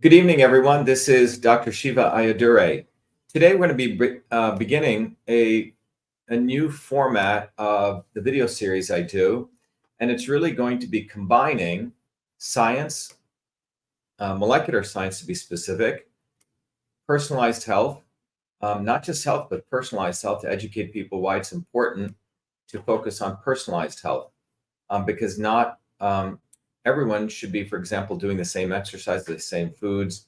Good evening, everyone. This is Dr. Shiva Ayadure. Today, we're going to be beginning a new format of the video series I do, and it's really going to be combining science, molecular science to be specific, personalized health, not just health, but personalized health to educate people why it's important to focus on personalized health, because not everyone should be, for example, doing the same exercise, the same foods,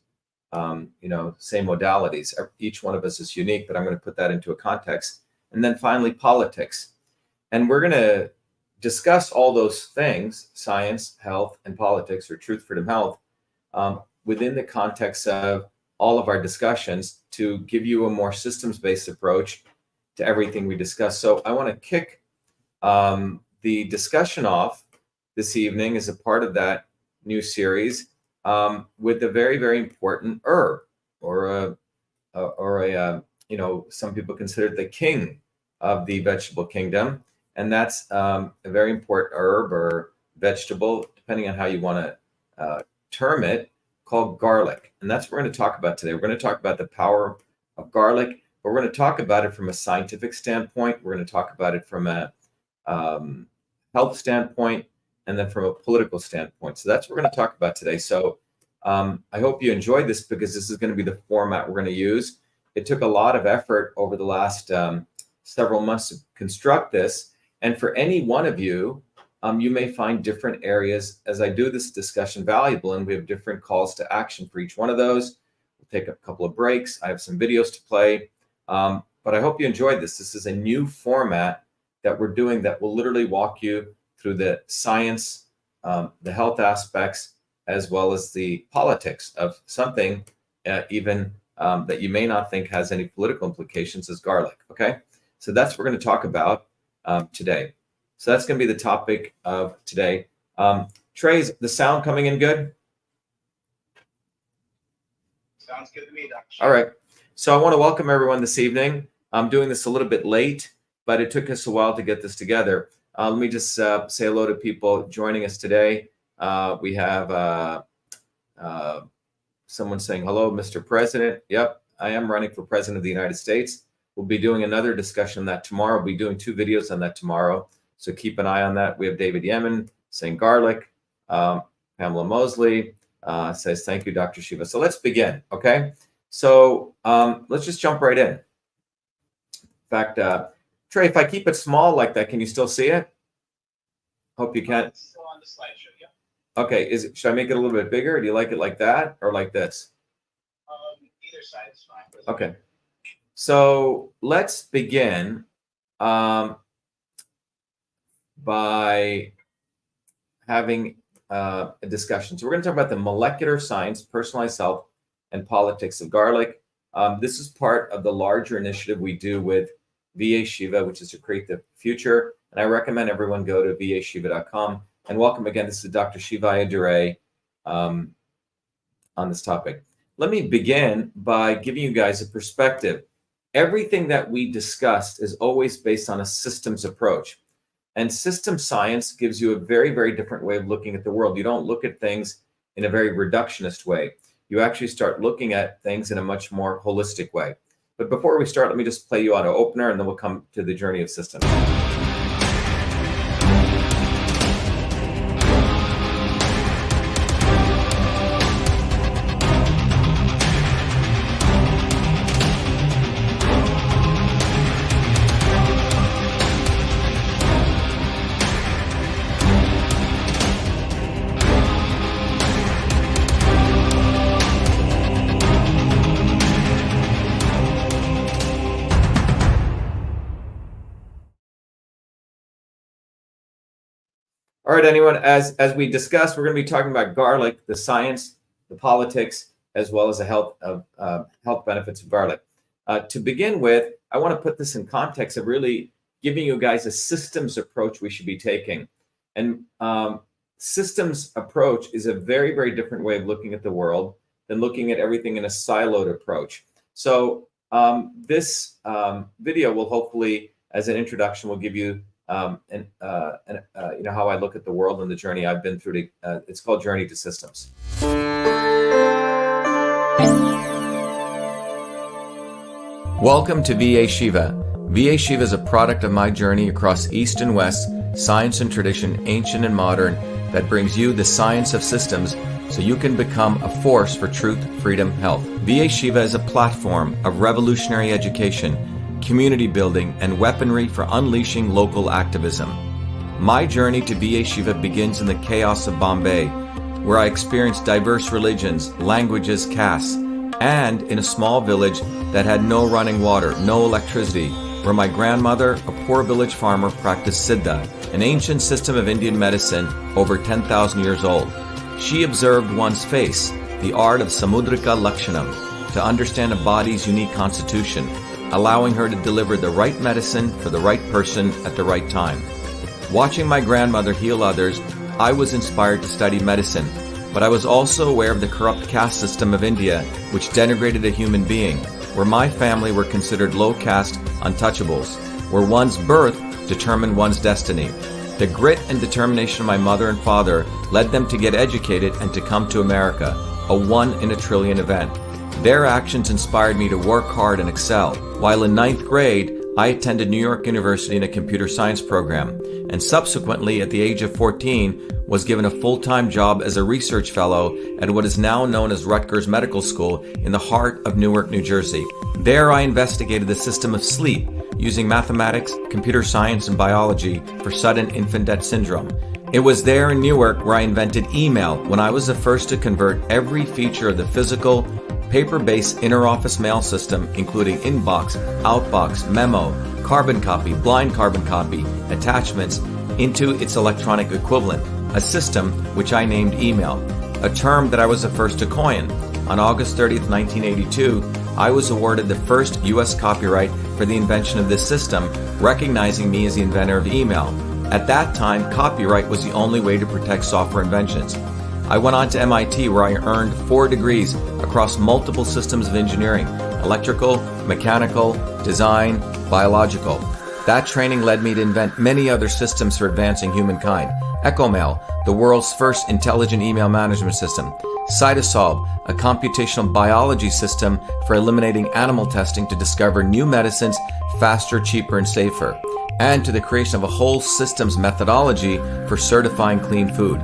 same modalities. Each one of us is unique, but I'm going to put that into a context. And then finally, politics. And we're going to discuss all those things, science, health, and politics, or truth, freedom, health, within the context of all of our discussions to give you a more systems-based approach to everything we discuss. So I want to kick the discussion off this evening as a part of that new series with a very, very important herb, or some people consider it the king of the vegetable kingdom, and that's a very important herb or vegetable, depending on how you want to term it, called garlic. And that's what we're going to talk about today. We're going to talk about the power of garlic, but we're going to talk about it from a scientific standpoint. We're going to talk about it from a health standpoint, and then from a political standpoint. So that's what we're going to talk about today. So I hope you enjoyed this, because this is going to be the format we're going to use. It took a lot of effort over the last several months to construct this. And for any one of you, you may find different areas as I do this discussion valuable, and we have different calls to action for each one of those. We'll take a couple of breaks. I have some videos to play, but I hope you enjoyed this. This is a new format that we're doing that will literally walk you through the science, the health aspects, as well as the politics of something even that you may not think has any political implications, as garlic, okay? So that's what we're going to talk about today. So that's going to be the topic of today. Trey, is the sound coming in good? Sounds good to me, Dr. All right. So I want to welcome everyone this evening. I'm doing this a little bit late, but it took us a while to get this together. Let me just say hello to people joining us today. We have someone saying, hello, Mr. President. Yep, I am running for President of the United States. We'll be doing another discussion on that tomorrow. We'll be doing 2 videos on that tomorrow. So keep an eye on that. We have David Yemen saying garlic. Pamela Mosley says, thank you, Dr. Shiva. So let's begin, okay? So let's just jump right in. In fact, Trey, if I keep it small like that, can you still see it? Hope you can. It's still on the slideshow, yeah. Okay, should I make it a little bit bigger? Do you like it like that or like this? Either side is fine. Okay, so let's begin by having a discussion. So we're going to talk about the molecular science, personalized health, and politics of garlic. This is part of the larger initiative we do with VA-SHIVA, which is to create the future. And I recommend everyone go to vashiva.com. And welcome again. This is Dr. Shiva Ayadure on this topic. Let me begin by giving you guys a perspective. Everything that we discussed is always based on a systems approach. And system science gives you a very, very different way of looking at the world. You don't look at things in a very reductionist way. You actually start looking at things in a much more holistic way. But before we start, let me just play you out an opener, and then we'll come to the journey of systems. All right, anyone, as we discussed, we're going to be talking about garlic, the science, the politics, as well as the health benefits of garlic. To begin with, I want to put this in context of really giving you guys a systems approach we should be taking. And systems approach is a very, very different way of looking at the world than looking at everything in a siloed approach. So this video will hopefully, as an introduction, will give you how I look at the world and the journey I've been through. It's called Journey to Systems. Welcome to VA Shiva. VA Shiva is a product of my journey across East and West, science and tradition, ancient and modern, that brings you the science of systems so you can become a force for truth, freedom, health. VA Shiva is a platform of revolutionary education, community building, and weaponry for unleashing local activism. My journey to VA Shiva begins in the chaos of Bombay, where I experienced diverse religions, languages, castes, and in a small village that had no running water, no electricity, where my grandmother, a poor village farmer, practiced Siddha, an ancient system of Indian medicine over 10,000 years old. She observed one's face, the art of Samudrika Lakshanam, to understand a body's unique constitution, allowing her to deliver the right medicine for the right person at the right time. Watching my grandmother heal others, I was inspired to study medicine, but I was also aware of the corrupt caste system of India, which denigrated a human being, where my family were considered low caste untouchables, where one's birth determined one's destiny. The grit and determination of my mother and father led them to get educated and to come to America, a 1 in a trillion event. Their actions inspired me to work hard and excel. While in 9th grade, I attended New York University in a computer science program, and subsequently, at the age of 14, was given a full-time job as a research fellow at what is now known as Rutgers Medical School in the heart of Newark, New Jersey. There I investigated the system of sleep using mathematics, computer science, and biology for sudden infant death syndrome. It was there in Newark where I invented email, when I was the first to convert every feature of the physical, paper-based inter-office mail system, including inbox, outbox, memo, carbon copy, blind carbon copy, attachments, into its electronic equivalent, a system which I named email, a term that I was the first to coin. On August 30th, 1982, I was awarded the first U.S. copyright for the invention of this system, recognizing me as the inventor of email. At that time, copyright was the only way to protect software inventions. I went on to MIT, where I earned 4 degrees across multiple systems of engineering: electrical, mechanical, design, biological. That training led me to invent many other systems for advancing humankind. EchoMail, the world's first intelligent email management system. Cytosolve, a computational biology system for eliminating animal testing to discover new medicines faster, cheaper, and safer. And to the creation of a whole systems methodology for certifying clean food.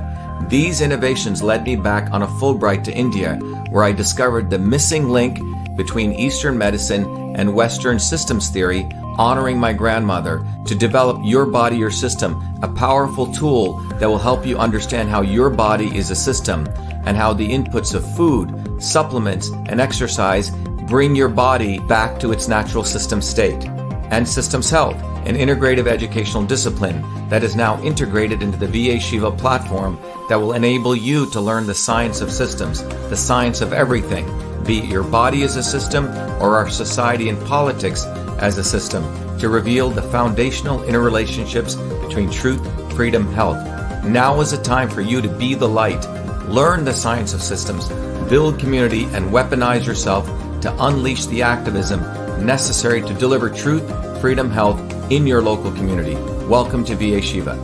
These innovations led me back on a Fulbright to India, where I discovered the missing link between Eastern medicine and Western systems theory, honoring my grandmother, to develop Your Body, Your System, a powerful tool that will help you understand how your body is a system and how the inputs of food, supplements, and exercise bring your body back to its natural system state. And Systems Health, an integrative educational discipline that is now integrated into the VA Shiva platform that will enable you to learn the science of systems, the science of everything, be it your body as a system or our society and politics as a system, to reveal the foundational interrelationships between truth, freedom, health. Now is the time for you to be the light, learn the science of systems, build community, and weaponize yourself to unleash the activism necessary to deliver truth, freedom, health in your local community. Welcome to VA Shiva.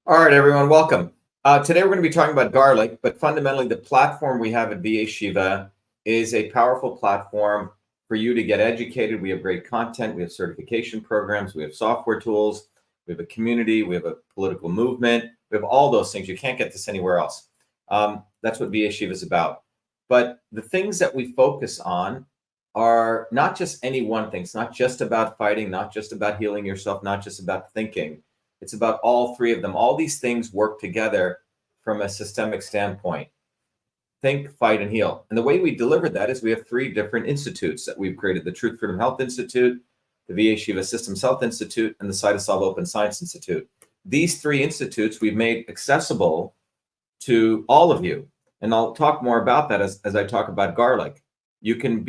All right, everyone, welcome. Today we're going to be talking about garlic, but fundamentally the platform we have at VA Shiva is a powerful platform for you to get educated. We have great content, we have certification programs, we have software tools, we have a community, we have a political movement, we have all those things. You can't get this anywhere else. That's what VA Shiva is about. But the things that we focus on are not just any one thing. It's not just about fighting, not just about healing yourself, not just about thinking. It's about all 3 of them. All these things work together from a systemic standpoint. Think, fight, and heal. And the way we deliver that is we have 3 different institutes that we've created: the Truth, Freedom, Health Institute, the VA Shiva Systems Health Institute, and the Cytosolve Open Science Institute. These 3 institutes we've made accessible to all of you. And I'll talk more about that as I talk about garlic. You can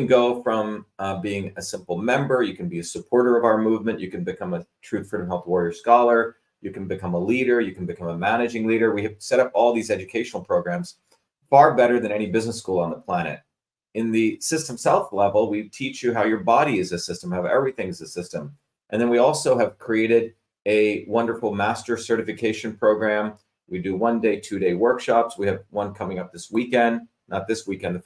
go from being a simple member, you can be a supporter of our movement, you can become a Truth, Freedom, Health Warrior Scholar, you can become a leader, you can become a managing leader. We have set up all these educational programs far better than any business school on the planet in the systems health level, we teach you how your body is a system, how everything is a system. And then we also have created a wonderful master certification program. We do 1 day, 2 day workshops. We have one coming up this weekend, not this weekend,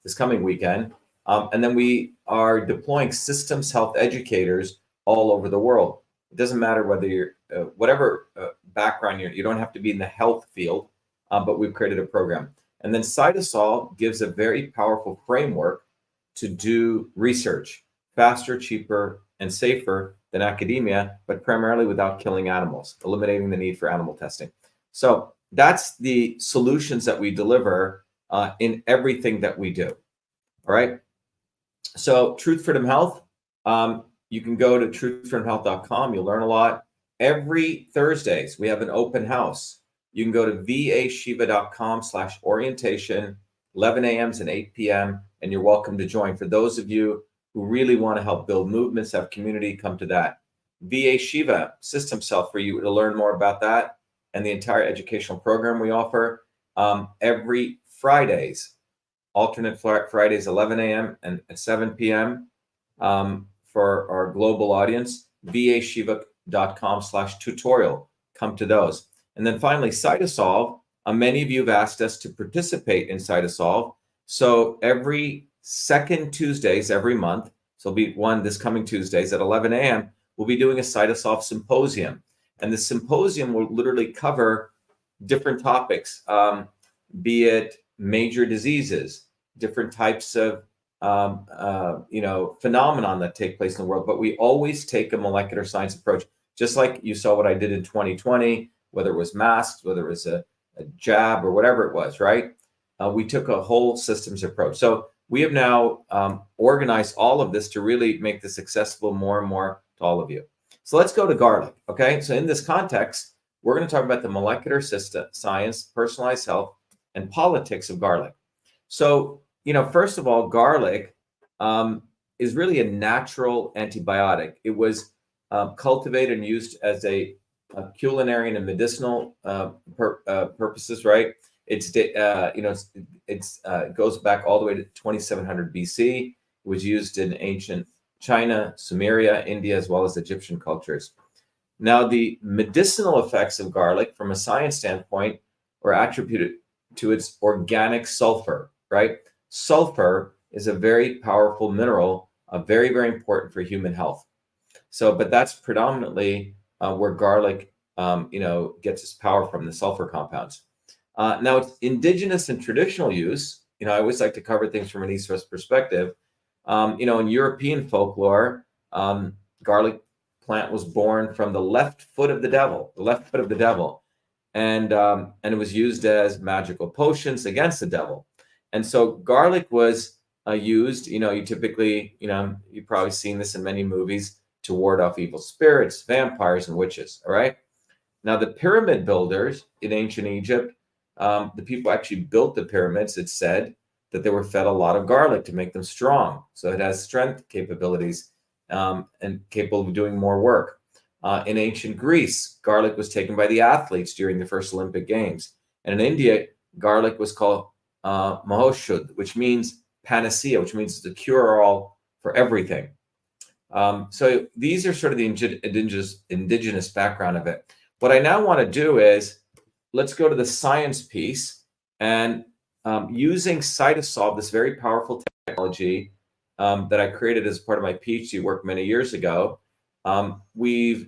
this coming weekend. And then we are deploying systems health educators all over the world. It doesn't matter whether you're, whatever background you don't have to be in the health field, but we've created a program. And then Cytosol gives a very powerful framework to do research faster, cheaper, and safer than academia, but primarily without killing animals, eliminating the need for animal testing. So that's the solutions that we deliver in everything that we do. All right. So Truth Freedom Health, you can go to truthfreedomhealth.com. You'll learn a lot. Every Thursdays, we have an open house. You can go to vashiva.com/orientation, 11 a.m. and 8 p.m. And you're welcome to join. For those of you who really want to help build movements, have community, come to that. VA Shiva, Systems Health, for you to learn more about that and the entire educational program we offer every Fridays, alternate Fridays, 11 a.m. and 7 p.m. For our global audience, vashiva.com/tutorial. Come to those. And then finally, Cytosolve. Many of you have asked us to participate in Cytosolve. So every second Tuesdays every month, so it'll be one this coming Tuesdays at 11 a.m., we'll be doing a Cytosolve symposium. And the symposium will literally cover different topics, be it major diseases, different types of phenomenon that take place in the world. But we always take a molecular science approach, just like you saw what I did in 2020, whether it was masks, whether it was a jab or whatever it was, right? We took a whole systems approach. So we have now organized all of this to really make this accessible more and more to all of you. So let's go to garlic, okay? So in this context, we're going to talk about the molecular system, science, personalized health, and politics of garlic. So, first of all, garlic is really a natural antibiotic. It was cultivated and used as a culinary and medicinal purposes, right? It goes back all the way to 2700 BC. It was used in ancient China, Sumeria, India, as well as Egyptian cultures. Now, the medicinal effects of garlic from a science standpoint are attributed to its organic sulfur, right? Sulfur is a very powerful mineral, very, very important for human health. So, but that's predominantly where garlic, gets its power from, the sulfur compounds. Now, it's indigenous and traditional use. I always like to cover things from an East-West perspective. In European folklore, garlic plant was born from the left foot of the devil, and it was used as magical potions against the devil. And so garlic was used, you typically, you've probably seen this in many movies, to ward off evil spirits, vampires, and witches, all right? Now, the pyramid builders in ancient Egypt, the people actually built the pyramids, it's said that they were fed a lot of garlic to make them strong. So it has strength capabilities and capable of doing more work. In ancient Greece, garlic was taken by the athletes during the first Olympic Games. And in India, garlic was called mahoshud, which means panacea, which means the cure-all for everything. So these are sort of the indigenous background of it. What I now want to do is, let's go to the science piece, and using Cytosolve, this very powerful technology that I created as part of my PhD work many years ago, we've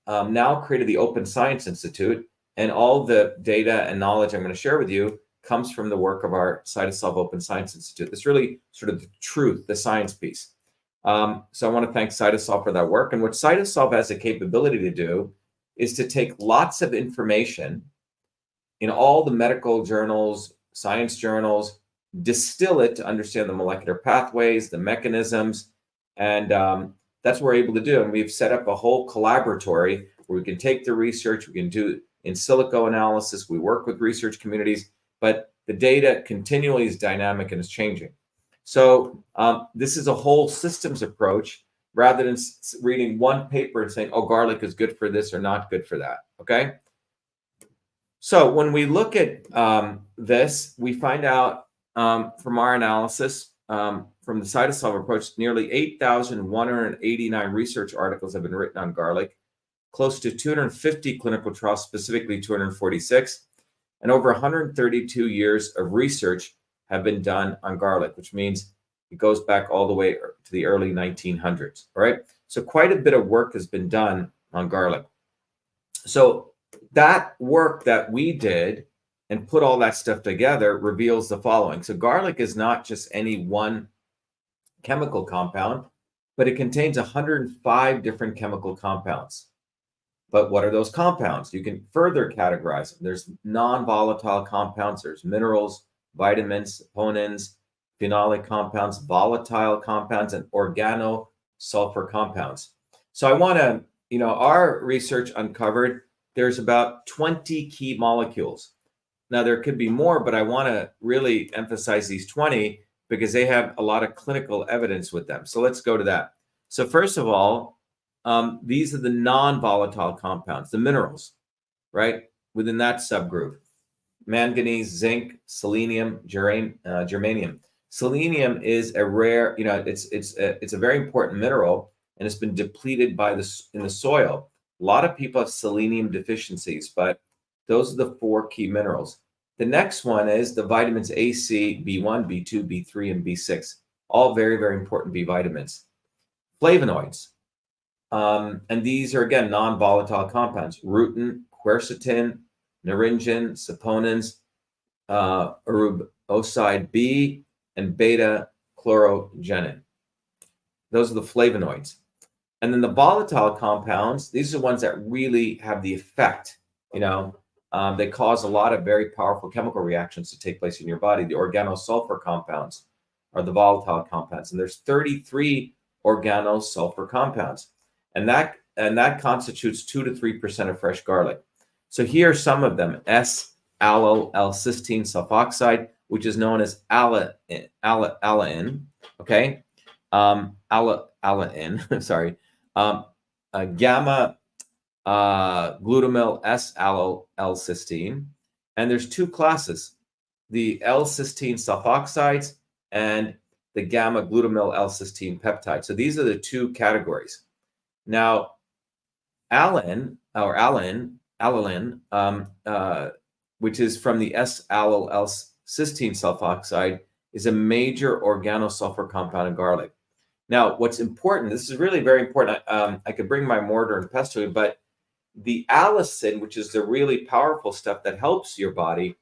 now created the Open Science Institute, and all the data and knowledge I'm going to share with you comes from the work of our Cytosolve Open Science Institute. It's really sort of the truth, the science piece. So I want to thank Cytosolve for that work. And what Cytosolve has the capability to do is to take lots of information in all the medical journals, science journals, distill it to understand the molecular pathways, the mechanisms, and that's what we're able to do. And we've set up a whole collaboratory where we can take the research, we can do in silico analysis, we work with research communities, but the data continually is dynamic and is changing. So this is a whole systems approach rather than reading one paper and saying, oh, garlic is good for this or not good for that, okay? So when we look at this, we find out from our analysis from the cytosolve approach, nearly 8,189 research articles have been written on garlic, close to 250 clinical trials, specifically 246, and over 132 years of research have been done on garlic, which means it goes back all the way to the early 1900s. All right. So quite a bit of work has been done on garlic. So that work that we did and put all that stuff together reveals the following. So garlic is not just any one chemical compound, but it contains 105 different chemical compounds. But what are those compounds? You can further categorize them. There's non-volatile compounds, there's minerals, vitamins, saponins, phenolic compounds, volatile compounds, and organosulfur compounds. So I want to, our research uncovered there's about 20 key molecules. Now, there could be more, but I want to really emphasize these 20 because they have a lot of clinical evidence with them. So let's go to that. So first of all, these are the non-volatile compounds, the minerals, right? Within that subgroup, manganese, zinc, selenium, germanium. Selenium is a rare, it's a very important mineral, and it's been depleted in the soil. A lot of people have selenium deficiencies, but those are the 4 key minerals. The next one is the vitamins A, C, B1, B2, B3, and B6. All very, very important B vitamins. Flavonoids. And these are, again, non-volatile compounds. Rutin, quercetin, naringin, saponins, uruside B, and beta-chlorogenin. Those are the flavonoids. And then the volatile compounds, these are the ones that really have the effect, they cause a lot of very powerful chemical reactions to take place in your body. The organosulfur compounds are the volatile compounds, and there's 33 organosulfur compounds, and that constitutes 2 to 3% of fresh garlic. So here are some of them: S-allyl-L-cysteine sulfoxide, which is known as alain, okay, alain, sorry, gamma glutamyl S-allyl-L-cysteine, and there's 2 classes: the L-cysteine sulfoxides and the gamma glutamyl L-cysteine peptide. So these are the 2 categories. Now, alain, which is from the S-allyl-L-cysteine sulfoxide, is a major organosulfur compound in garlic. Now, what's important, this is really very important. I could bring my mortar and pestle, but the allicin, which is the really powerful stuff that helps your body,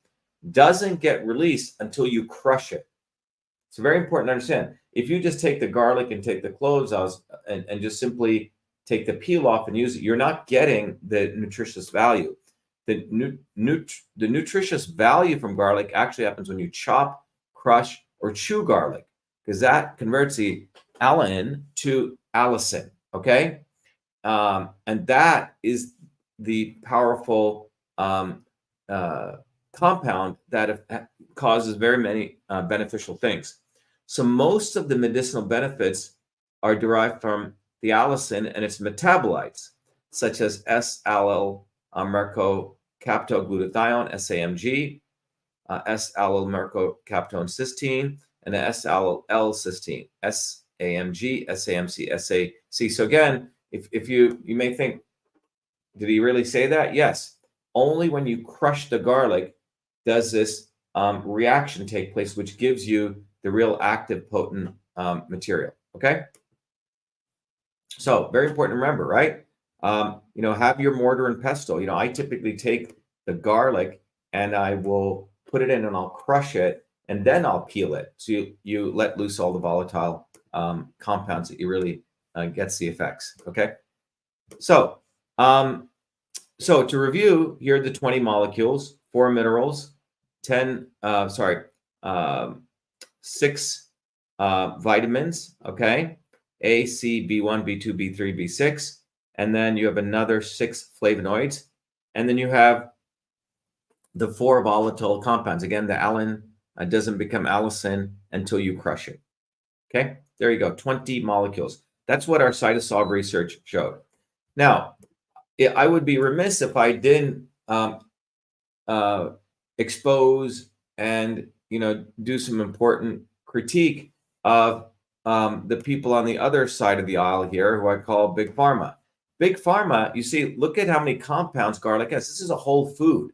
doesn't get released until you crush it. It's very important to understand. If you just take the garlic and take the cloves out and just simply take the peel off and use it, you're not getting the nutritious value. The nutritious value from garlic actually happens when you chop, crush, or chew garlic, because that converts the alain to allicin, okay? And that is the powerful compound that causes very many beneficial things. So most of the medicinal benefits are derived from the allicin and its metabolites, such as S-allyl-mercaptoglutathione, SAMG, S-allyl-mercaptone cysteine, and the S-allyl-L-cysteine, SAMG, SAMC, SAC. So again, if you may think, did he really say that? Yes. Only when you crush the garlic does this reaction take place, which gives you the real active, potent material. Okay. So very important to remember, right? Have your mortar and pestle. I typically take the garlic and I will put it in and I'll crush it and then I'll peel it. So you let loose all the volatile compounds that you really gets the effects. Okay. So to review, here are the 20 molecules: 4 minerals, 6 vitamins, okay? A, C, B1, B2, B3, B6, and then you have another 6 flavonoids, and then you have the 4 volatile compounds. Again, the alain doesn't become allicin until you crush it. Okay, there you go, 20 molecules. That's what our cytosolve research showed. Now, I would be remiss if I didn't expose and do some important critique of the people on the other side of the aisle here, who I call Big Pharma. Big Pharma, you see, look at how many compounds garlic has. This is a whole food.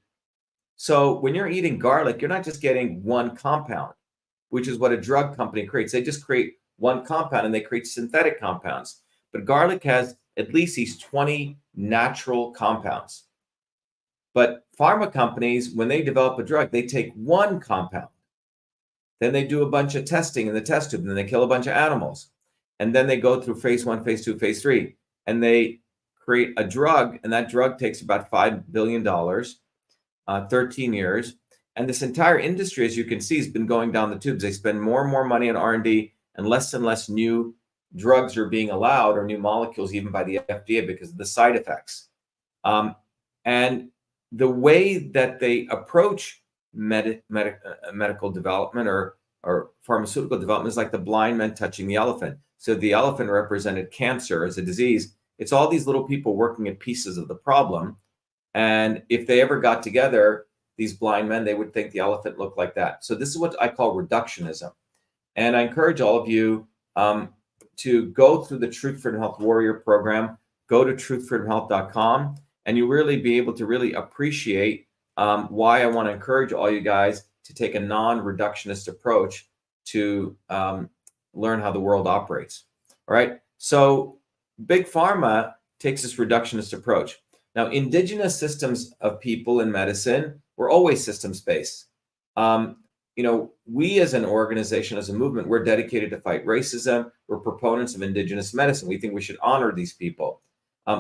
So when you're eating garlic, you're not just getting one compound, which is what a drug company creates. They just create one compound and they create synthetic compounds. But garlic has at least these 20 natural compounds. But pharma companies, when they develop a drug, they take one compound. Then they do a bunch of testing in the test tube, and then they kill a bunch of animals. And then they go through phase 1, phase 2, phase 3, and they create a drug, and that drug takes about $5 billion, 13 years. And this entire industry, as you can see, has been going down the tubes. They spend more and more money on R&D, and less new drugs are being allowed, or new molecules, even by the FDA, because of the side effects. And the way that they approach medical development or pharmaceutical development is like the blind man touching the elephant. So the elephant represented cancer as a disease. It's all these little people working at pieces of the problem. And if they ever got together, these blind men, they would think the elephant looked like that. So this is what I call reductionism. And I encourage all of you to go through the Truth Freedom Health Warrior program. Go to truthfreedomhealth.com, and you'll really be able to really appreciate why I want to encourage all you guys to take a non-reductionist approach to learn how the world operates. All right. So Big Pharma takes this reductionist approach. Now, indigenous systems of people in medicine were always systems-based. We as an organization, as a movement, we're dedicated to fight racism. We're proponents of indigenous medicine. We think we should honor these people.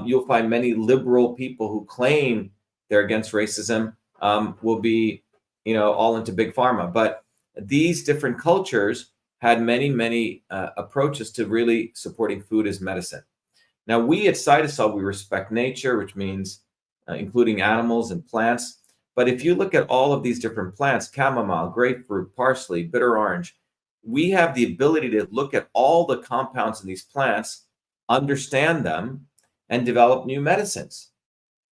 You'll find many liberal people who claim they're against racism will be, all into Big Pharma. But these different cultures had many approaches to really supporting food as medicine. Now, we at Cytosol, we respect nature, which means including animals and plants. But if you look at all of these different plants, chamomile, grapefruit, parsley, bitter orange, we have the ability to look at all the compounds in these plants, understand them, and develop new medicines,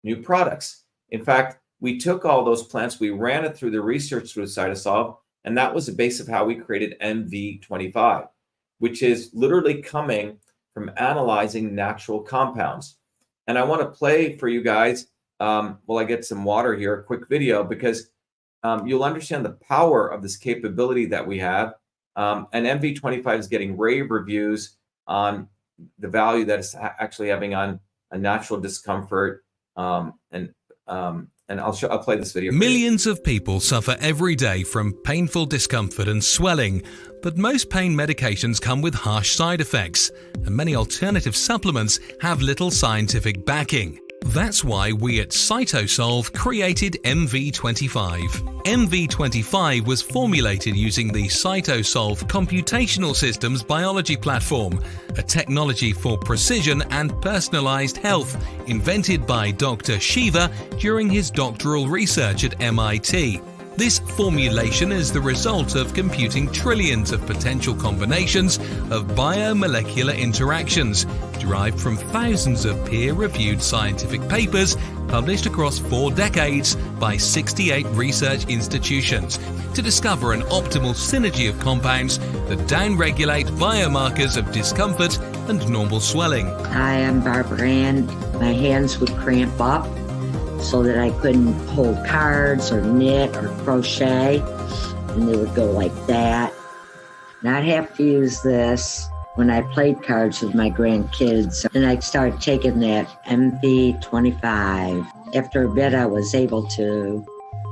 new products. In fact, we took all those plants, we ran it through the research through Cytosol, and that was the base of how we created MV25, which is literally coming from analyzing natural compounds. And I want to play for you guys, while I get some water here, a quick video, because you'll understand the power of this capability that we have. And MV25 is getting rave reviews on the value that it's actually having on a natural discomfort. And I'll play this video. Millions of people suffer every day from painful discomfort and swelling, but most pain medications come with harsh side effects, and many alternative supplements have little scientific backing. That's why we at Cytosolve created MV25. MV25 was formulated using the Cytosolve Computational Systems Biology Platform, a technology for precision and personalized health invented by Dr.SHIVA during his doctoral research at MIT. This formulation is the result of computing trillions of potential combinations of biomolecular interactions derived from thousands of peer-reviewed scientific papers published across 4 decades by 68 research institutions to discover an optimal synergy of compounds that downregulate biomarkers of discomfort and normal swelling. Hi, I'm Barbara Ann. My hands would cramp up so that I couldn't hold cards or knit or crochet, and they would go like that. And I'd have to use this when I played cards with my grandkids. And I started taking that MV25. After a bit, I was able to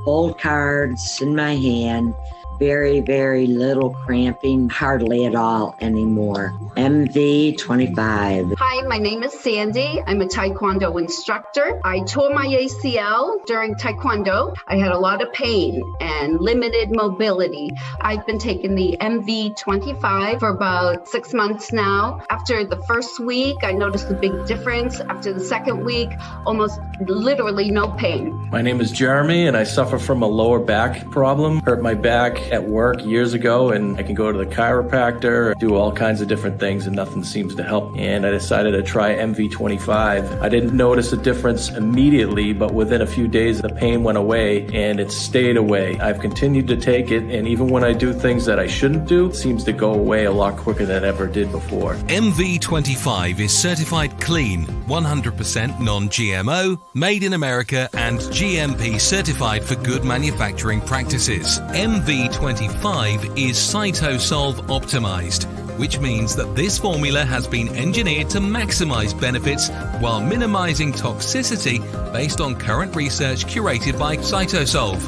hold cards in my hand, very, very little cramping, hardly at all anymore. MV25. Hi, my name is Sandy. I'm a Taekwondo instructor. I tore my ACL during Taekwondo. I had a lot of pain and limited mobility. I've been taking the MV25 for about 6 months now. After the first week, I noticed a big difference. After the second week, almost literally no pain. My name is Jeremy, and I suffer from a lower back problem. Hurt my back at work years ago, and I can go to the chiropractor, do all kinds of different things, and nothing seems to help. And I decided to try MV25. I didn't notice a difference immediately, but within a few days, the pain went away, and it stayed away. I've continued to take it, and even when I do things that I shouldn't do, it seems to go away a lot quicker than it ever did before. MV25 is certified clean, 100% non-GMO, made in America, and GMP certified for good manufacturing practices. MV25 is CytoSolve optimized, which means that this formula has been engineered to maximize benefits while minimizing toxicity based on current research curated by CytoSolve.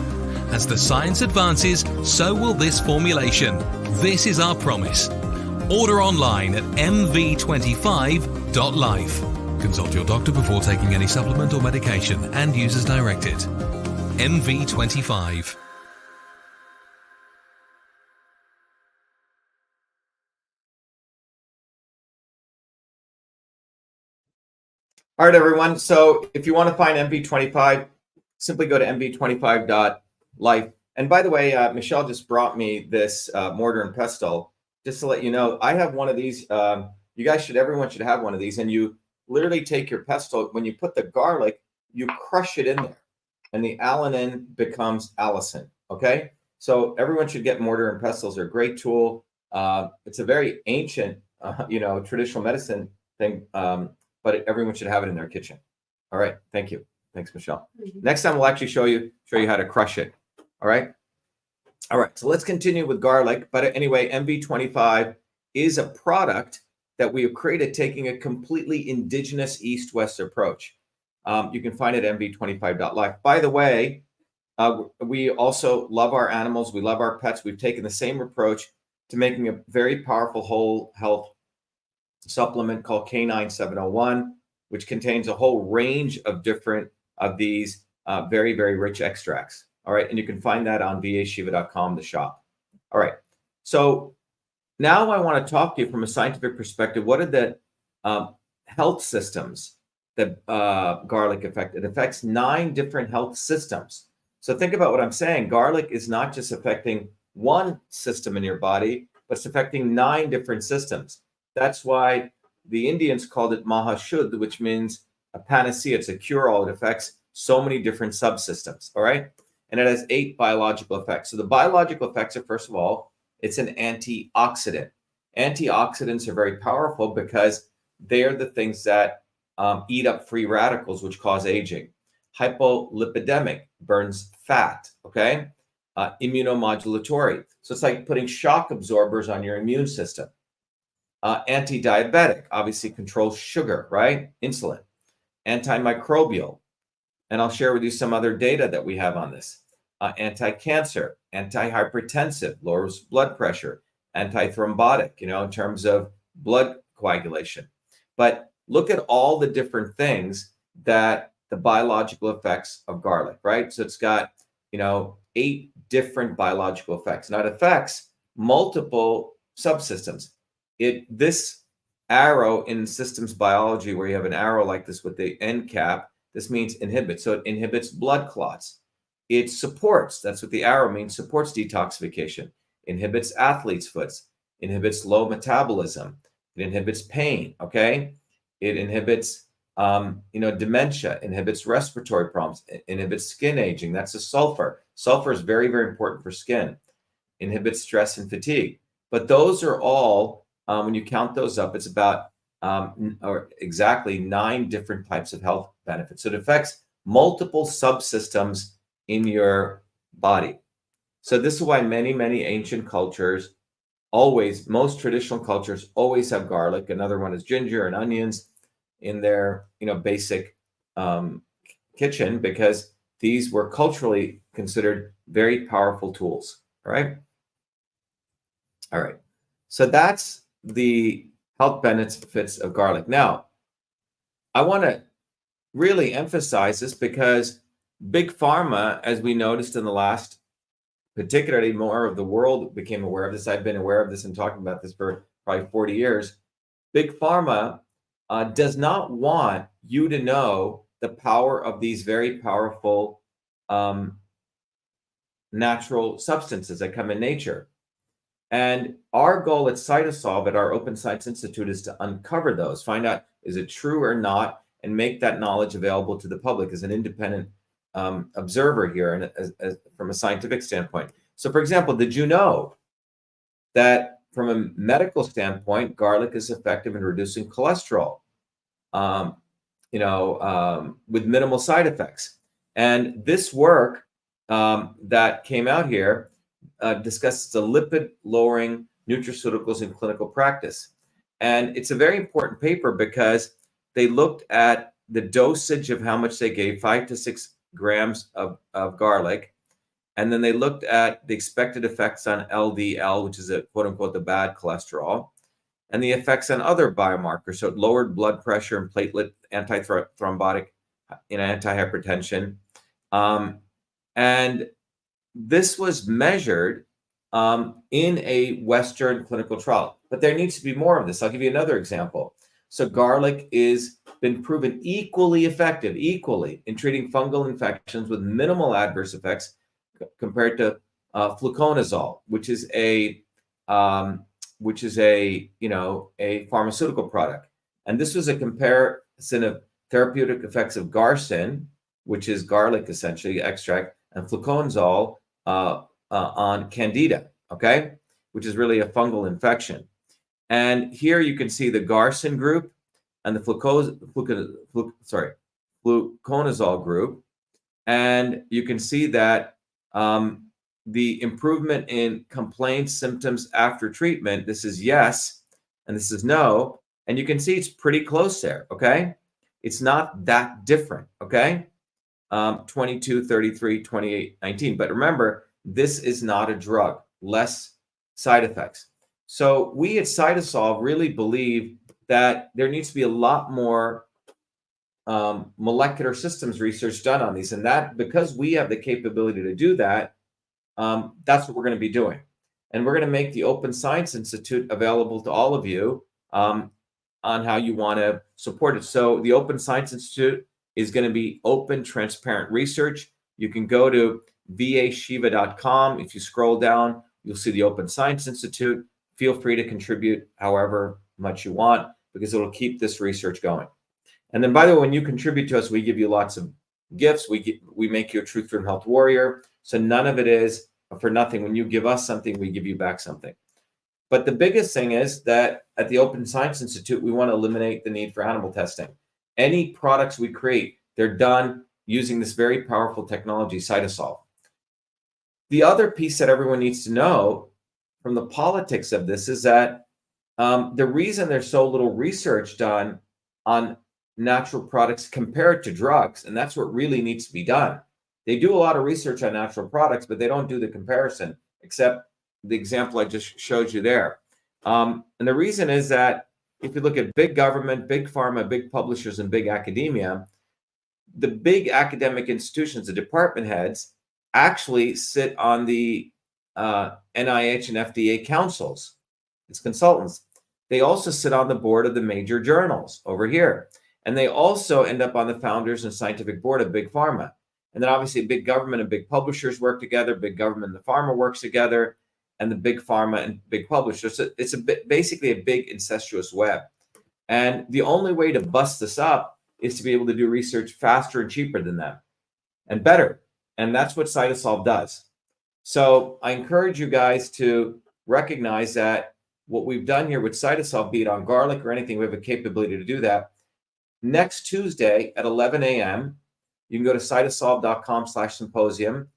As the science advances, so will this formulation. This is our promise. Order online at mv25.life. Consult your doctor before taking any supplement or medication and use as directed. MV25. All right, everyone. So if you want to find MV25, simply go to mv25.life. And by the way, Michelle just brought me this mortar and pestle. Just to let you know, I have one of these. You guys everyone should have one of these. And you literally take your pestle. When you put the garlic, you crush it in there, and the alanine becomes allicin. Okay, so everyone should get mortar and pestles. They're a great tool. It's a very ancient, traditional medicine thing, but everyone should have it in their kitchen. All right, thank you. Thanks, Michelle. Next time we'll actually show you how to crush it. All right. All right, so let's continue with garlic. But anyway, MV25 is a product that we have created taking a completely indigenous East-West approach. You can find it at mv25.life. By the way, we also love our animals. We love our pets. We've taken the same approach to making a very powerful whole health supplement called K9701, which contains a whole range of different of these very, very rich extracts. All right, and you can find that on vashiva.com, the shop. All right, so now I want to talk to you from a scientific perspective. What are the health systems that garlic affects? It affects 9 different health systems. So think about what I'm saying. Garlic is not just affecting one system in your body, but it's affecting 9 different systems. That's why the Indians called it Mahashuddh, which means a panacea. It's a cure-all. It affects so many different subsystems, all right? And it has 8 biological effects. So the biological effects are, first of all, it's an antioxidant. Antioxidants are very powerful because they are the things that eat up free radicals, which cause aging. Hypolipidemic, burns fat, okay? Immunomodulatory. So it's like putting shock absorbers on your immune system. Anti-diabetic, obviously controls sugar, right? Insulin. Antimicrobial. And I'll share with you some other data that we have on this. Anti-cancer, anti-hypertensive, lowers blood pressure, anti-thrombotic, in terms of blood coagulation. But look at all the different things that the biological effects of garlic, right? So it's got, 8 different biological effects. Now it affects multiple subsystems. This arrow in systems biology, where you have an arrow like this with the end cap, this means inhibit. So it inhibits blood clots. It supports, that's what the arrow means, supports detoxification. Inhibits athlete's foot. Inhibits low metabolism. It inhibits pain, okay? It inhibits, dementia, inhibits respiratory problems, inhibits skin aging. That's a sulfur. Sulfur is very, very important for skin. Inhibits stress and fatigue. But those are all, when you count those up, it's about or exactly 9 different types of health benefits. So it affects multiple subsystems in your body. So this is why many, many ancient cultures most traditional cultures always have garlic. Another one is ginger and onions in their, basic kitchen, because these were culturally considered very powerful tools. All right. All right. So that's the health benefits of garlic. Now, I want to really emphasize this because Big Pharma, as we noticed in the last, particularly more of the world became aware of this. I've been aware of this and talking about this for probably 40 years. Big Pharma does not want you to know the power of these very powerful natural substances that come in nature. And our goal at CytoSolve at our Open Science Institute is to uncover those, find out is it true or not, and make that knowledge available to the public as an independent observer here and as from a scientific standpoint. So, for example, did you know that from a medical standpoint, garlic is effective in reducing cholesterol, with minimal side effects? And this work that came out here discusses the lipid-lowering nutraceuticals in clinical practice. And it's a very important paper because they looked at the dosage of how much they gave, 5 to 6 grams of garlic. And then they looked at the expected effects on LDL, which is a quote unquote the bad cholesterol, and the effects on other biomarkers. So it lowered blood pressure and platelet antithrombotic, antihypertension. And this was measured in a Western clinical trial, but there needs to be more of this. I'll give you another example. So garlic is been proven equally effective, in treating fungal infections with minimal adverse effects compared to fluconazole, which is a pharmaceutical product. And this was a comparison of therapeutic effects of garcin, which is garlic essentially extract, and fluconazole on candida, okay, which is really a fungal infection. And here you can see the garcin group and the fluconazole group, and you can see that the improvement in complaints, symptoms after treatment, this is yes, and this is no, and you can see it's pretty close there, okay? It's not that different, okay? 22, 33, 28, 19. But remember, this is not a drug, less side effects. So we at CytoSolve really believe that there needs to be a lot more molecular systems research done on these. And that, because we have the capability to do that, that's what we're going to be doing. And we're going to make the Open Science Institute available to all of you on how you want to support it. So the Open Science Institute is going to be open, transparent research. You can go to vashiva.com. If you scroll down, you'll see the Open Science Institute. Feel free to contribute however much you want, because it'll keep this research going. And then, by the way, when you contribute to us, we give you lots of gifts. We make you a Truth Driven Health Warrior. So none of it is for nothing. When you give us something, we give you back something. But the biggest thing is that at the Open Science Institute, we want to eliminate the need for animal testing. Any products we create, they're done using this very powerful technology, CytoSolve. The other piece that everyone needs to know from the politics of this is that the reason there's so little research done on natural products compared to drugs, and that's what really needs to be done. They do a lot of research on natural products, but they don't do the comparison, except the example I just showed you there. And the reason is that if you look at big government, big pharma, big publishers, and big academia, the big academic institutions, the department heads, actually sit on the NIH and FDA councils. It's consultants. They also sit on the board of the major journals over here. And they also end up on the founders and scientific board of Big Pharma. And then obviously big government and big publishers work together, big government and the pharma works together, and the big pharma and big publishers. So it's basically a big incestuous web. And the only way to bust this up is to be able to do research faster and cheaper than them and better. And that's what CytoSolve does. So I encourage you guys to recognize that what we've done here with CytoSolve, be it on garlic or anything, we have a capability to do that. Next Tuesday at 11 a.m., you can go to cytosolve.com/symposium.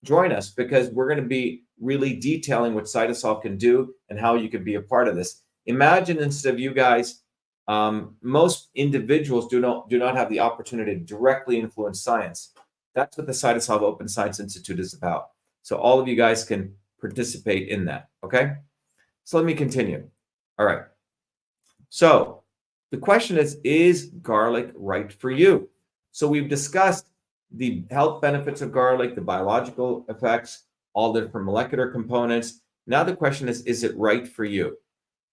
Join us, because we're going to be really detailing what CytoSolve can do and how you can be a part of this. Imagine, instead of you guys, most individuals do not have the opportunity to directly influence science. That's what the CytoSolve Open Science Institute is about. So all of you guys can participate in that, okay? So let me continue. All right. So the question is garlic right for you? So we've discussed the health benefits of garlic, the biological effects, all the different molecular components. Now the question is it right for you?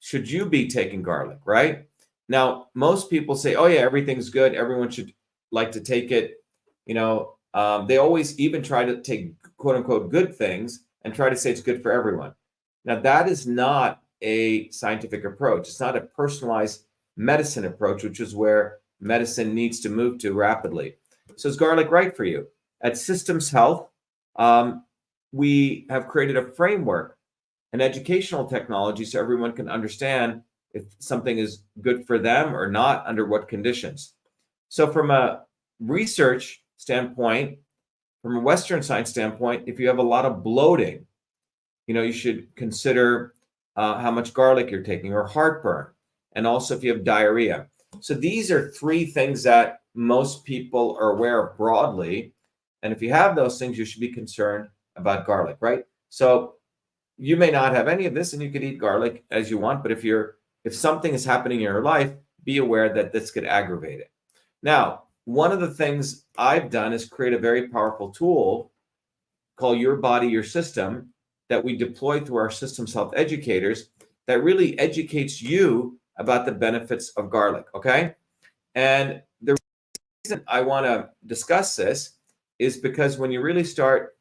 Should you be taking garlic, right? Now, most people say, oh yeah, everything's good. Everyone should like to take it. They always even try to take quote unquote good things and try to say it's good for everyone. Now, that is not a scientific approach. It's not a personalized medicine approach, which is where medicine needs to move to rapidly. So is garlic right for you? At Systems Health, we have created a framework, an educational technology, so everyone can understand if something is good for them or not, under what conditions. So from a research standpoint, from a Western science standpoint, if you have a lot of bloating, you should consider how much garlic you're taking, or heartburn, and also if you have diarrhea. So these are three things that most people are aware of broadly. And if you have those things, you should be concerned about garlic, right? So you may not have any of this and you could eat garlic as you want, but if something is happening in your life, be aware that this could aggravate it. Now, one of the things I've done is create a very powerful tool called Your Body, Your System, that we deploy through our Systems Health educators, that really educates you about the benefits of garlic, okay? And the reason I want to discuss this is because when you really start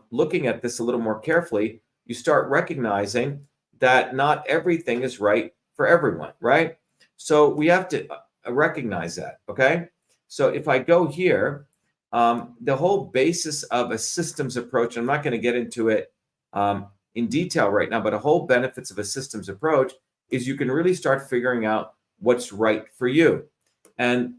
looking at this a little more carefully, you start recognizing that not everything is right for everyone, right? So we have to recognize that, okay? So if I go here, the whole basis of a systems approach, I'm not going to get into it in detail right now, but a whole benefits of a systems approach is you can really start figuring out what's right for you. And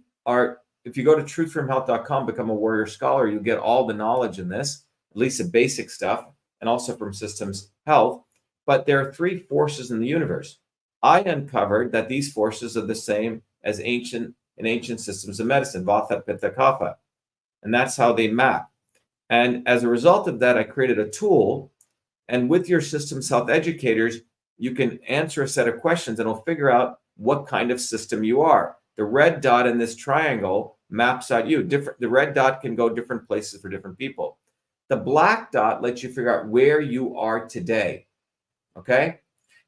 if you go to truthfromhealth.com, become a warrior scholar, you get all the knowledge in this, at least the basic stuff, and also from Systems Health. But there are three forces in the universe. I uncovered that these forces are the same as ancient systems of medicine, Vata, Pitta, Kapha. And that's how they map. And as a result of that, I created a tool. And with your Systems Health educators, you can answer a set of questions and it'll figure out what kind of system you are. The red dot in this triangle maps out you. The red dot can go different places for different people. The black dot lets you figure out where you are today, okay?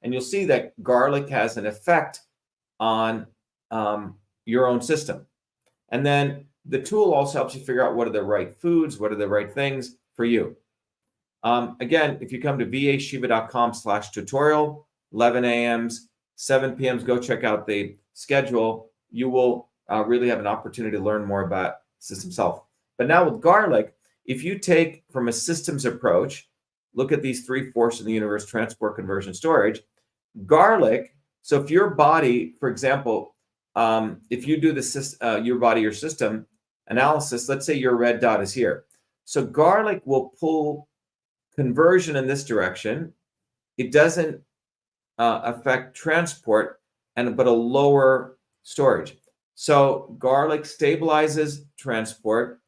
And you'll see that garlic has an effect on your own system. And then the tool also helps you figure out what are the right foods, what are the right things for you. Again, if you come to vashiva.com/tutorial, 11 a.m.s, 7 p.m.s, go check out the schedule. You will really have an opportunity to learn more about Systems Health. But now with garlic, if you take from a systems approach, look at these three forces in the universe: transport, conversion, storage. Garlic, so if your body, for example, if you do the Your Body, Your System analysis, let's say your red dot is here. So garlic will pull conversion in this direction. It doesn't affect transport, but a lower storage. So garlic stabilizes transport,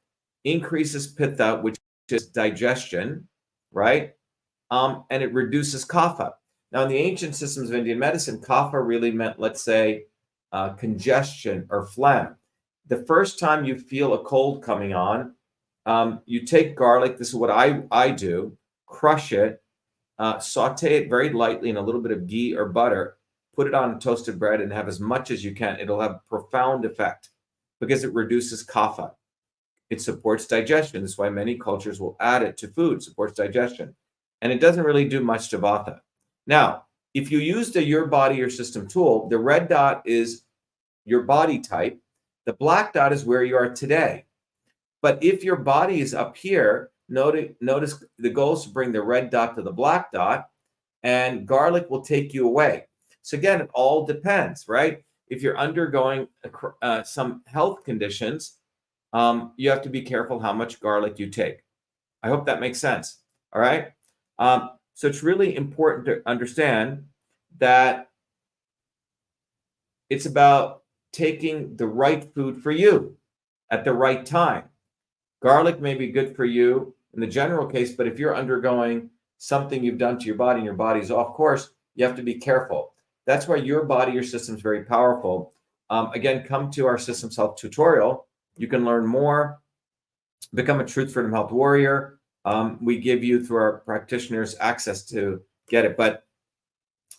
increases pitta, which is digestion, right? And it reduces kapha. Now, in the ancient systems of Indian medicine, kapha really meant, let's say, congestion or phlegm. The first time you feel a cold coming on, you take garlic. This is what I do. Crush it, saute it very lightly in a little bit of ghee or butter, put it on toasted bread and have as much as you can. It'll have a profound effect because it reduces kapha. It supports digestion. That's why many cultures will add it to food, supports digestion. And it doesn't really do much to vata. Now, if you use the Your Body, Your System tool, the red dot is your body type. The black dot is where you are today. But if your body is up here, notice the goal is to bring the red dot to the black dot, and garlic will take you away. So again, it all depends, right? If you're undergoing some health conditions, you have to be careful how much garlic you take. I hope that makes sense. All right. So it's really important to understand that it's about taking the right food for you at the right time. Garlic may be good for you in the general case, but if you're undergoing something you've done to your body and your body's off course, you have to be careful. That's why Your Body, Your System is very powerful. Again, come to our Systems Health tutorial. You can learn more, become a Truth Freedom Health warrior. We give you, through our practitioners, access to get it. But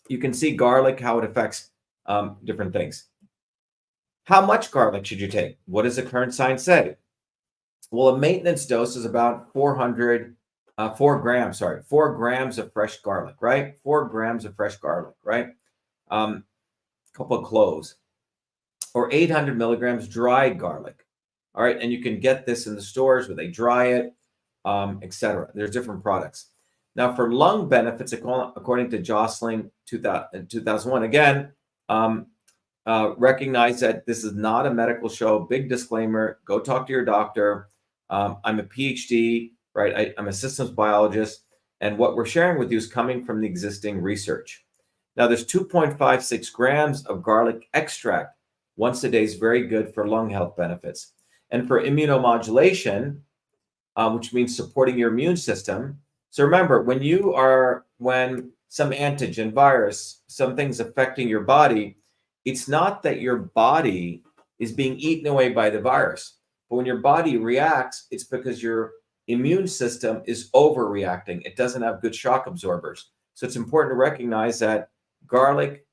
you can see garlic, how it affects different things. How much garlic should you take? What does the current science say? Well, a maintenance dose is about 400 4 grams, sorry, 4 grams of fresh garlic, right? 4 grams of fresh garlic, right? A couple of cloves, or 800 milligrams dried garlic. All right, and you can get this in the stores where they dry it, etc. There's different products. Now, for lung benefits, according to Jocelyn 2001, again, recognize that this is not a medical show. Big disclaimer: go talk to your doctor. I'm a PhD, right? I'm a systems biologist, and what we're sharing with you is coming from the existing research. Now, there's 2.56 grams of garlic extract once a day is very good for lung health benefits. And for immunomodulation, which means supporting your immune system. So remember, when some antigen, virus, something's affecting your body, it's not that your body is being eaten away by the virus. But when your body reacts, it's because your immune system is overreacting. It doesn't have good shock absorbers. So it's important to recognize that garlic,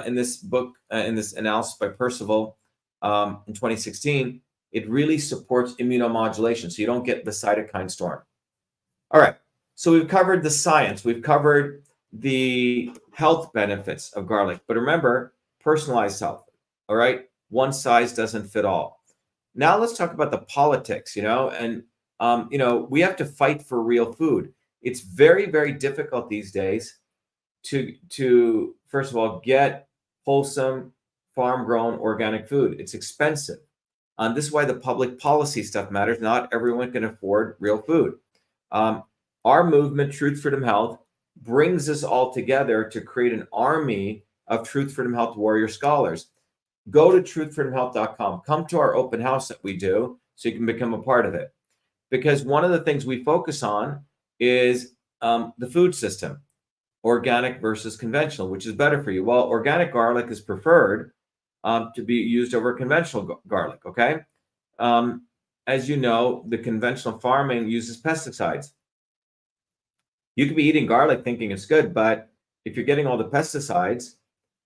in this book, in this analysis by Percival in 2016, it really supports immunomodulation, so you don't get the cytokine storm. All right, so we've covered the science, we've covered the health benefits of garlic, but remember, personalized health, all right? One size doesn't fit all. Now let's talk about the politics, and we have to fight for real food. It's very, very difficult these days to first of all, get wholesome, farm-grown organic food. It's expensive. This is why the public policy stuff matters. Not everyone can afford real food. Our movement, Truth, Freedom, Health, brings us all together to create an army of Truth, Freedom, Health warrior scholars. Go to truthfreedomhealth.com. Come to our open house that we do so you can become a part of it. Because one of the things we focus on is the food system, organic versus conventional, which is better for you. Well, organic garlic is preferred to be used over conventional garlic, okay? As you know, the conventional farming uses pesticides. You could be eating garlic thinking it's good, but if you're getting all the pesticides,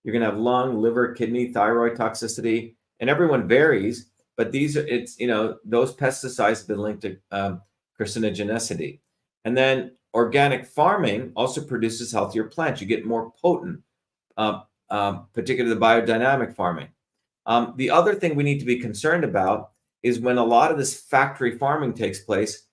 you're gonna have lung, liver, kidney, thyroid toxicity, and everyone varies, but those pesticides have been linked to carcinogenicity. And then organic farming also produces healthier plants. You get more potent, particularly the biodynamic farming. The other thing we need to be concerned about is when a lot of this factory farming takes place,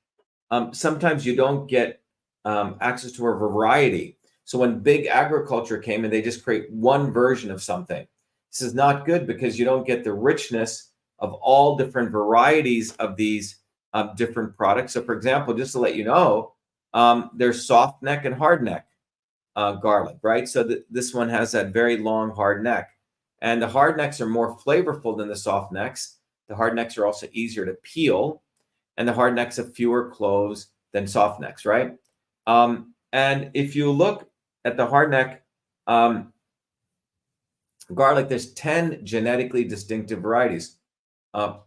sometimes you don't get access to a variety. So when big agriculture came and they just create one version of something, this is not good because you don't get the richness of all different varieties of these different products. So for example, just to let you know, there's soft neck and hard neck garlic, right? So this one has that very long hard neck. And the hard necks are more flavorful than the soft necks. The hard necks are also easier to peel. And the hard necks have fewer cloves than soft necks, right? And if you look at the hard neck garlic, there's 10 genetically distinctive varieties.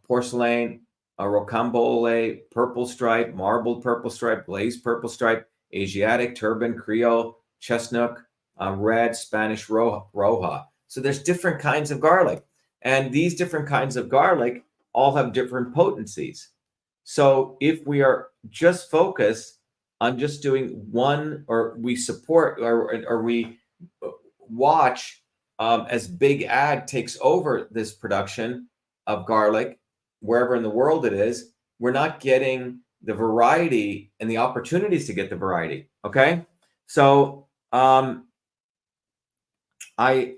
Porcelain, rocambole, purple stripe, marbled purple stripe, glazed purple stripe, Asiatic, turban, Creole, chestnut, red, Spanish roja. So there's different kinds of garlic. And these different kinds of garlic all have different potencies. So if we are just focused on just doing one, or we support, or we watch as big ag takes over this production of garlic, wherever in the world it is, we're not getting the variety and the opportunities to get the variety, okay? So I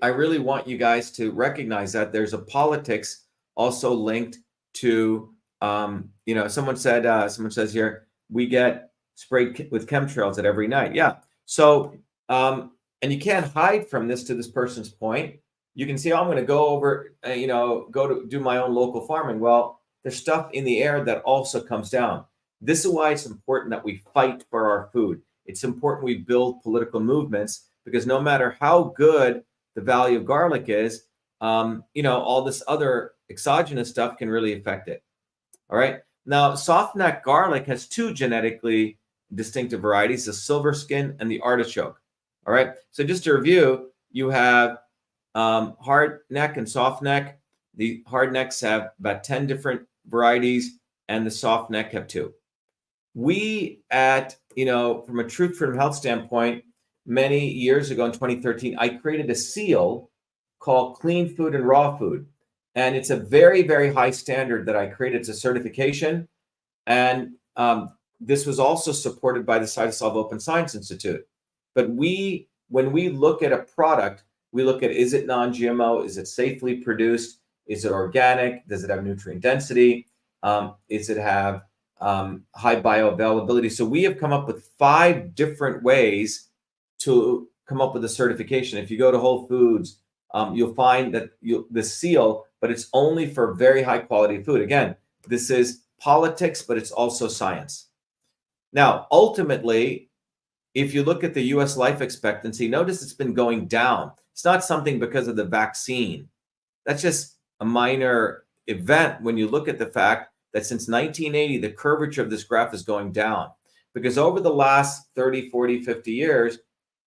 really want you guys to recognize that there's a politics also linked to, someone says here, we get sprayed with chemtrails at every night. Yeah. So, and you can't hide from this to this person's point. You can say, oh, I'm going to go over, go to do my own local farming. Well, there's stuff in the air that also comes down. This is why it's important that we fight for our food. It's important we build political movements, because no matter how good the value of garlic is, all this other exogenous stuff can really affect it. All right. Now, soft neck garlic has 2 genetically distinctive varieties, the silver skin and the artichoke. All right. So just to review, you have hard neck and soft neck. The hard necks have about 10 different varieties, and the soft neck have 2. We at from a Truth Freedom Health standpoint, many years ago in 2013, I created a seal called Clean Food and Raw Food. And it's a very, very high standard that I created. It's a certification. And this was also supported by the Cytosolve Open Science Institute. But when we look at a product, we look at, is it non-GMO? Is it safely produced? Is it organic? Does it have nutrient density? Does it have high bioavailability? So we have come up with 5 different ways to come up with a certification. If you go to Whole Foods, you'll find that the seal, but it's only for very high quality food. Again, this is politics, but it's also science. Now, ultimately, if you look at the US life expectancy, notice it's been going down. It's not something because of the vaccine. That's just a minor event when you look at the fact that since 1980, the curvature of this graph is going down. Because over the last 30, 40, 50 years,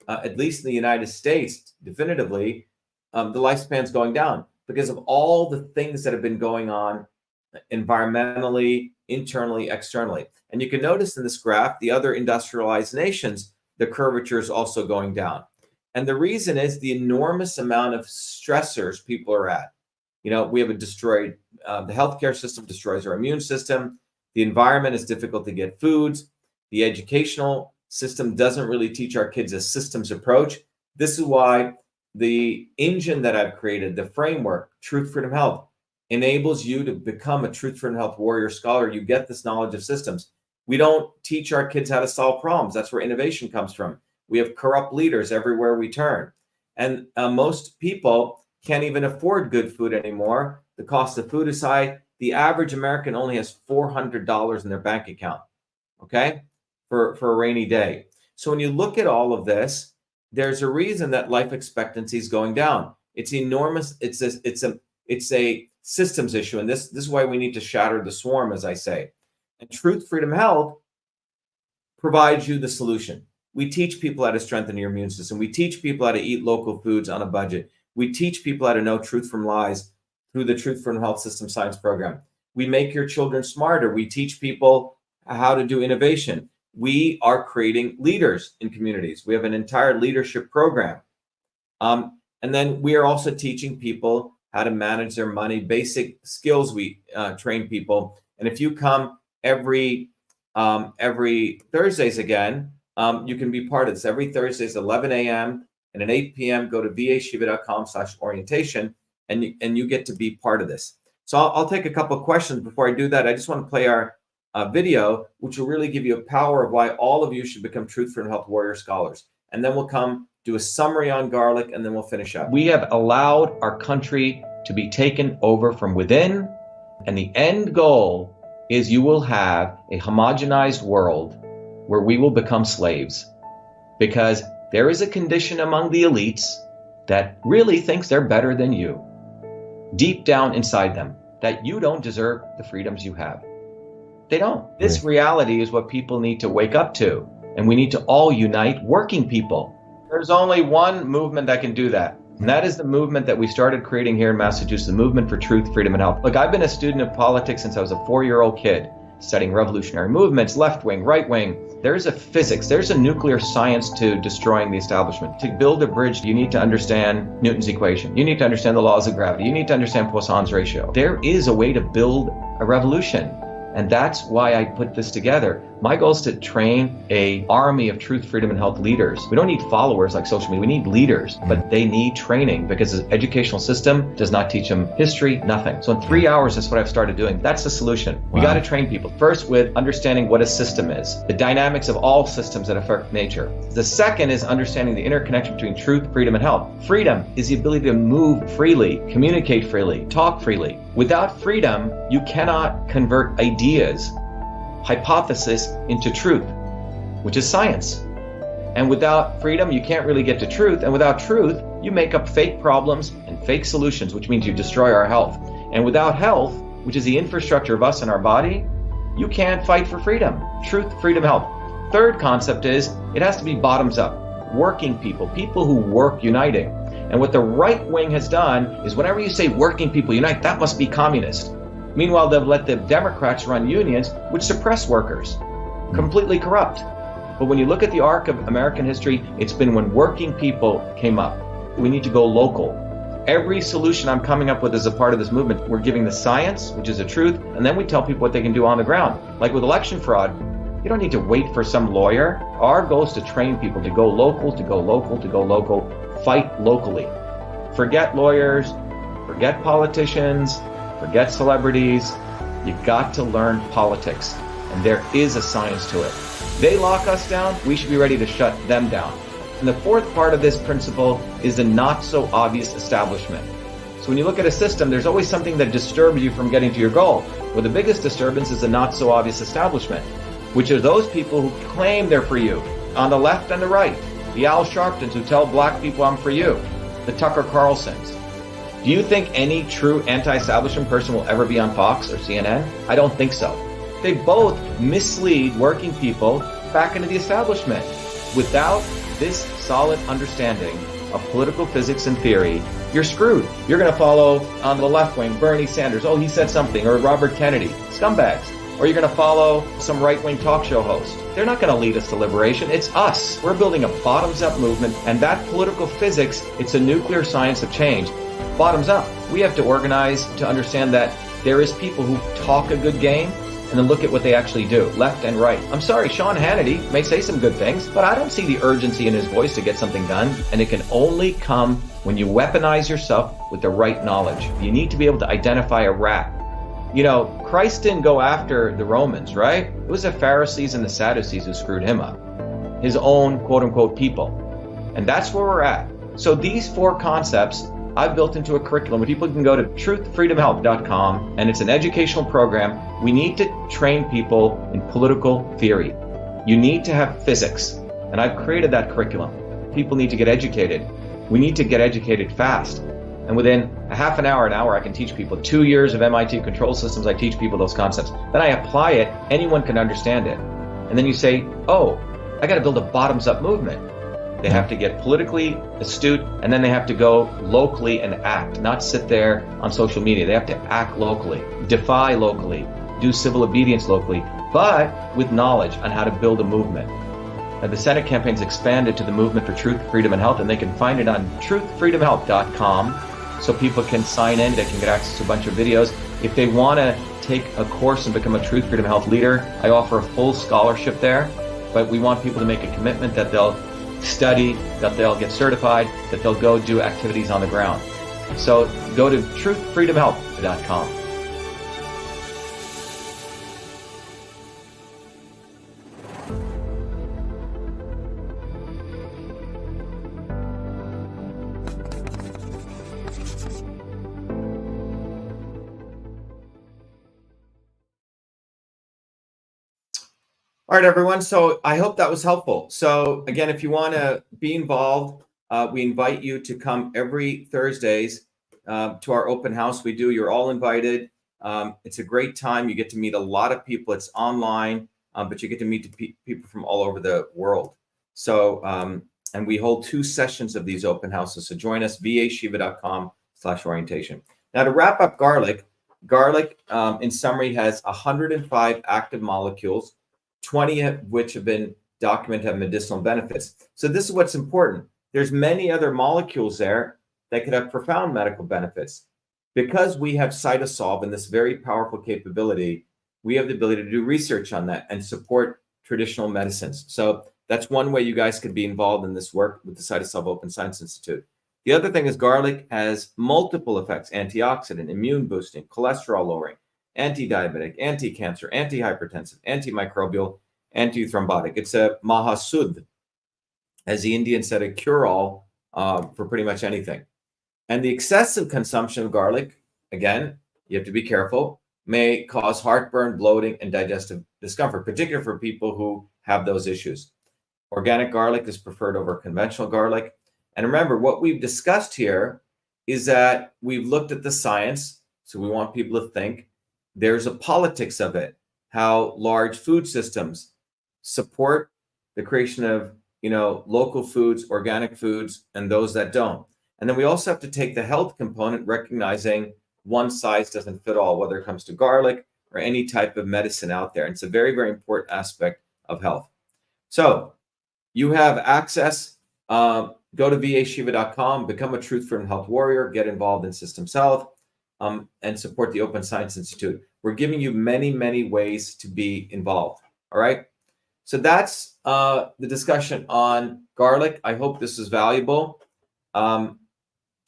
at least in the United States, definitively, the lifespan's going down because of all the things that have been going on environmentally, internally, externally. And you can notice in this graph, the other industrialized nations, the curvature is also going down. And the reason is the enormous amount of stressors people are at. We have the healthcare system destroys our immune system. The environment is difficult to get foods. The educational system doesn't really teach our kids a systems approach. This is why the engine that I've created, the framework, Truth Freedom Health, enables you to become a Truth Freedom Health warrior scholar. You get this knowledge of systems. We don't teach our kids how to solve problems. That's where innovation comes from. We have corrupt leaders everywhere we turn. And most people can't even afford good food anymore. The cost of food is high. The average American only has $400 in their bank account, okay, for a rainy day. So when you look at all of this, there's a reason that life expectancy is going down. It's enormous. It's a systems issue. And this is why we need to shatter the swarm, as I say. And Truth Freedom Health provides you the solution. We teach people how to strengthen your immune system. We teach people how to eat local foods on a budget. We teach people how to know truth from lies through the Truth Freedom Health System Science Program. We make your children smarter. We teach people how to do innovation. We are creating leaders in communities. We have an entire leadership program. And then we are also teaching people how to manage their money, basic skills. We train people. And if you come every Thursdays again, you can be part of this. Every Thursdays, 11 a.m. and at 8 p.m., go to vashiva.com/orientation, and you get to be part of this. So I'll take a couple of questions. Before I do that, I just want to play our video, which will really give you a power of why all of you should become Truth Freedom Health warrior scholars. And then we'll come do a summary on garlic, and then we'll finish up. We have allowed our country to be taken over from within, and the end goal is you will have a homogenized world where we will become slaves, because there is a condition among the elites that really thinks they're better than you, deep down inside them, that you don't deserve the freedoms you have. They don't. This reality is what people need to wake up to, and we need to all unite working people. There's only one movement that can do that, and that is the movement that we started creating here in Massachusetts, the Movement for Truth, Freedom, and Health. Look, I've been a student of politics since I was a 4-year-old kid, studying revolutionary movements, left wing, right wing. There's a physics, there's a nuclear science to destroying the establishment. To build a bridge, you need to understand Newton's equation. You need to understand the laws of gravity. You need to understand Poisson's ratio. There is a way to build a revolution. And that's why I put this together. My goal is to train an army of truth, freedom, and health leaders. We don't need followers like social media. We need leaders, but they need training because the educational system does not teach them history, nothing. So in 3 hours, that's what I've started doing. That's the solution. We got to train people. First, with understanding what a system is, the dynamics of all systems that affect nature. The second is understanding the interconnection between truth, freedom, and health. Freedom is the ability to move freely, communicate freely, talk freely. Without freedom, you cannot convert ideas, hypothesis into truth, which is science. And without freedom, you can't really get to truth. And without truth, you make up fake problems and fake solutions, which means you destroy our health. And without health, which is the infrastructure of us and our body, you can't fight for freedom. Truth, freedom, health. Third concept is it has to be bottoms up. Working people, people who work uniting. And what the right wing has done is whenever you say working people unite, that must be communist. Meanwhile, they've let the Democrats run unions, which suppress workers, completely corrupt. But when you look at the arc of American history, it's been when working people came up. We need to go local. Every solution I'm coming up with as a part of this movement, we're giving the science, which is the truth, and then we tell people what they can do on the ground. Like with election fraud, you don't need to wait for some lawyer. Our goal is to train people to go local, to go local, to go local, fight locally. Forget lawyers, forget politicians, forget celebrities. You got to learn politics, and there is a science to it. They lock us down, we should be ready to shut them down. And the fourth part of this principle is the not so obvious establishment. So when you look at a system, there's always something that disturbs you from getting to your goal. Well, the biggest disturbance is the not so obvious establishment, which are those people who claim they're for you, on the left and the right. The Al Sharptons who tell black people I'm for you. The Tucker Carlsons. Do you think any true anti-establishment person will ever be on Fox or CNN? I don't think so. They both mislead working people back into the establishment. Without this solid understanding of political physics and theory, you're screwed. You're going to follow on the left wing Bernie Sanders. Oh, he said something. Or Robert Kennedy. Scumbags. Or you're going to follow some right-wing talk show host. They're not going to lead us to liberation. It's us. We're building a bottoms-up movement, and that political physics, it's a nuclear science of change. Bottoms up. We have to organize to understand that there is people who talk a good game and then look at what they actually do, left and right. I'm sorry, Sean Hannity may say some good things, but I don't see the urgency in his voice to get something done, and it can only come when you weaponize yourself with the right knowledge. You need to be able to identify a rat. You know, Christ didn't go after the Romans, right? It was the Pharisees and the Sadducees who screwed him up. His own quote-unquote people. And that's where we're at. So these four concepts I've built into a curriculum where people can go to truthfreedomhealth.com, and it's an educational program. We need to train people in political theory. You need to have physics, and I've created that curriculum. People need to get educated. We need to get educated fast. And within a half an hour, I can teach people. 2 years of MIT control systems, I teach people those concepts. Then I apply it, anyone can understand it. And then you say, oh, I got to build a bottoms-up movement. They have to get politically astute, and then they have to go locally and act, not sit there on social media. They have to act locally, defy locally, do civil obedience locally, but with knowledge on how to build a movement. Now, the Senate campaign's expanded to the Movement for Truth, Freedom, and Health, and they can find it on truthfreedomhealth.com, so people can sign in, they can get access to a bunch of videos. If they want to take a course and become a Truth, Freedom, Health leader, I offer a full scholarship there, but we want people to make a commitment that they'll study, that they'll get certified, that they'll go do activities on the ground. So go to truthfreedomhealth.com. All right, everyone. So I hope that was helpful. So again, if you want to be involved, we invite you to come every Thursdays to our open house. We do. You're all invited. It's a great time. You get to meet a lot of people. It's online, but you get to meet people from all over the world. So, and we hold 2 sessions of these open houses. So join us, vashiva.com/orientation. Now to wrap up garlic in summary has 105 active molecules, 20 of which have been documented to have medicinal benefits. So this is what's important. There's many other molecules there that could have profound medical benefits. Because we have cytosolve and this very powerful capability, we have the ability to do research on that and support traditional medicines. So that's one way you guys could be involved in this work with the Cytosolve Open Science Institute. The other thing is garlic has multiple effects: antioxidant, immune boosting, cholesterol lowering, anti-diabetic, anti-cancer, anti-hypertensive, antimicrobial, anti-thrombotic. It's a mahasudh, as the Indians said, a cure-all for pretty much anything. And the excessive consumption of garlic, again, you have to be careful, may cause heartburn, bloating, and digestive discomfort, particularly for people who have those issues. Organic garlic is preferred over conventional garlic. And remember, what we've discussed here is that we've looked at the science, so we want people to think. There's a politics of it, how large food systems support the creation of, local foods, organic foods, and those that don't. And then we also have to take the health component, recognizing one size doesn't fit all, whether it comes to garlic or any type of medicine out there. And it's a very, very important aspect of health. So you have access. Go to vashiva.com, become a Truth Freedom Health warrior, get involved in systems health, and support the Open Science Institute. We're giving you many, many ways to be involved. All right. So that's the discussion on garlic. I hope this is valuable.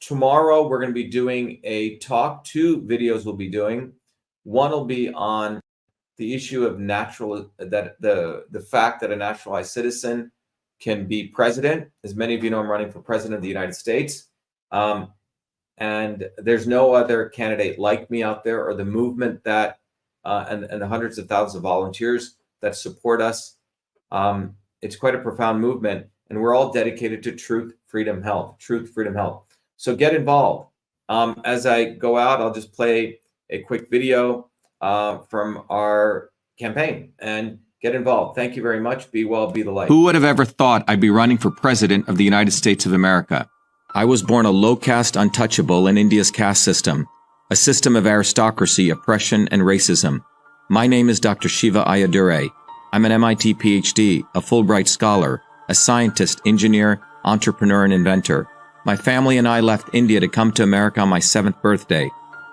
Tomorrow, we're going to be doing a talk. 2 videos we'll be doing. One will be on the issue of the fact that a naturalized citizen can be president. As many of you know, I'm running for president of the United States. And there's no other candidate like me out there, or the movement that, and the hundreds of thousands of volunteers that support us. It's quite a profound movement, and we're all dedicated to truth, freedom, health, truth, freedom, health. So get involved. As I go out, I'll just play a quick video from our campaign, and get involved. Thank you very much. Be well, be the light. Who would have ever thought I'd be running for president of the United States of America? I was born a low caste untouchable in India's caste system, a system of aristocracy, oppression, and racism. My name is Dr.SHIVA Ayadure. I'm an MIT PhD, a Fulbright scholar, a scientist, engineer, entrepreneur, and inventor. My family and I left India to come to America on my 7th birthday.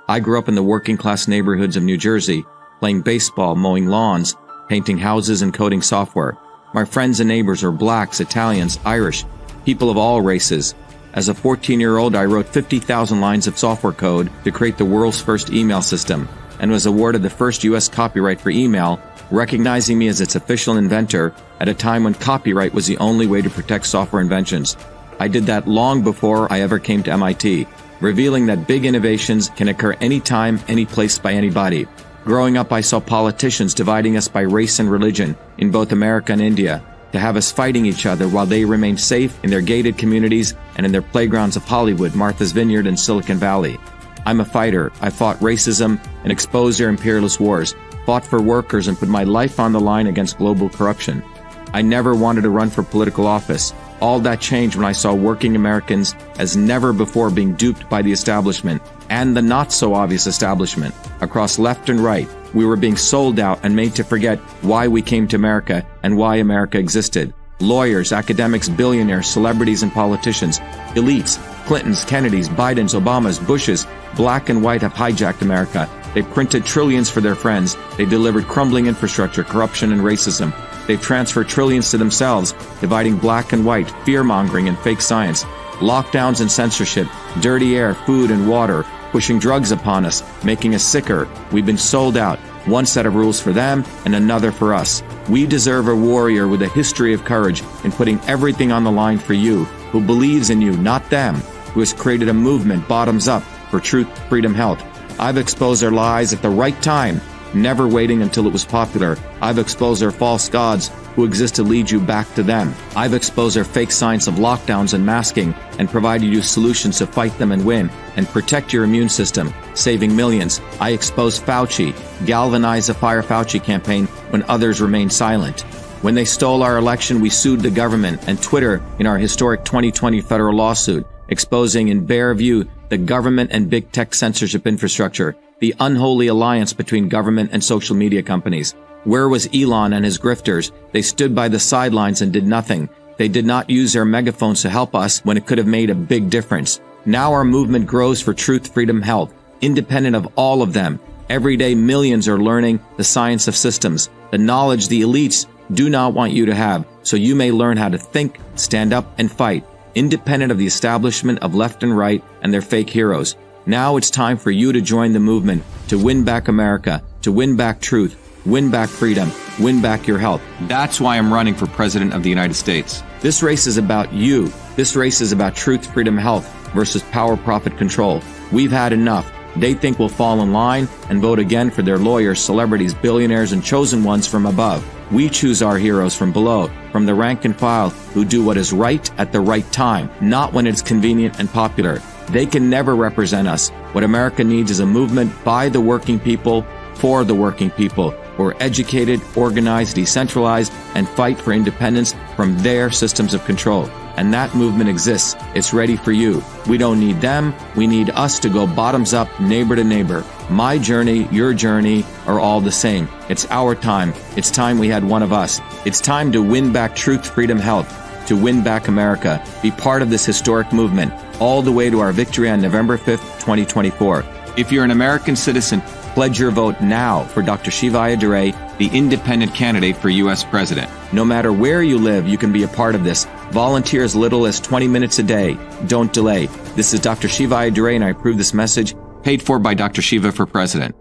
I grew up in the working class neighborhoods of New Jersey, playing baseball, mowing lawns, painting houses, and coding software. My friends and neighbors are blacks, Italians, Irish, people of all races. As a 14-year-old, I wrote 50,000 lines of software code to create the world's first email system, and was awarded the first U.S. copyright for email, recognizing me as its official inventor at a time when copyright was the only way to protect software inventions. I did that long before I ever came to MIT, revealing that big innovations can occur anytime, any place, by anybody. Growing up, I saw politicians dividing us by race and religion in both America and India, to have us fighting each other while they remained safe in their gated communities and in their playgrounds of Hollywood, Martha's Vineyard, and Silicon Valley. I'm a fighter. I fought racism and exposed their imperialist wars, fought for workers, and put my life on the line against global corruption. I never wanted to run for political office. All that changed when I saw working Americans as never before being duped by the establishment, and the not-so-obvious establishment. Across left and right, we were being sold out and made to forget why we came to America and why America existed. Lawyers, academics, billionaires, celebrities, and politicians, elites, Clintons, Kennedys, Bidens, Obamas, Bushes, black and white, have hijacked America. They printed trillions for their friends. They delivered crumbling infrastructure, corruption, and racism. They've transferred trillions to themselves, dividing black and white, fear-mongering, and fake science. Lockdowns and censorship, dirty air, food, and water, pushing drugs upon us, making us sicker. We've been sold out. One set of rules for them and another for us. We deserve a warrior with a history of courage in putting everything on the line for you, who believes in you, not them, who has created a movement bottoms up for truth, freedom, health. I've exposed their lies at the right time, never waiting until it was popular. I've exposed their false gods who exist to lead you back to them. I've exposed their fake science of lockdowns and masking and provided you solutions to fight them and win and protect your immune system, saving millions. I exposed Fauci, galvanized the Fire Fauci campaign when others remained silent. When they stole our election, we sued the government and Twitter in our historic 2020 federal lawsuit, exposing in bare view the government and big tech censorship infrastructure, the unholy alliance between government and social media companies. Where was Elon and his grifters? They stood by the sidelines and did nothing. They did not use their megaphones to help us when it could have made a big difference. Now our movement grows for truth, freedom, health, independent of all of them. Every day, millions are learning the science of systems, the knowledge the elites do not want you to have, so you may learn how to think, stand up, and fight, independent of the establishment of left and right and their fake heroes. Now it's time for you to join the movement, to win back America, to win back truth, win back freedom, win back your health. That's why I'm running for President of the United States. This race is about you. This race is about truth, freedom, health versus power, profit, control. We've had enough. They think we'll fall in line and vote again for their lawyers, celebrities, billionaires, and chosen ones from above. We choose our heroes from below, from the rank and file, who do what is right at the right time, not when it's convenient and popular. They can never represent us. What America needs is a movement by the working people, for the working people, who are educated, organized, decentralized, and fight for independence from their systems of control. and that movement exists. It's ready for you. We don't need them. We need us to go bottoms up, neighbor to neighbor. My journey, your journey are all the same. It's our time. It's time we had one of us. It's time to win back truth, freedom, health, to win back America. Be part of this historic movement, all the way to our victory on November 5th, 2024. If you're an American citizen, pledge your vote now for Dr. Shiva Ayyadurai, the independent candidate for U.S. President. No matter where you live, you can be a part of this. Volunteer as little as 20 minutes a day. Don't delay. This is Dr. Shiva Ayyadurai, and I approve this message, paid for by Dr. Shiva for President.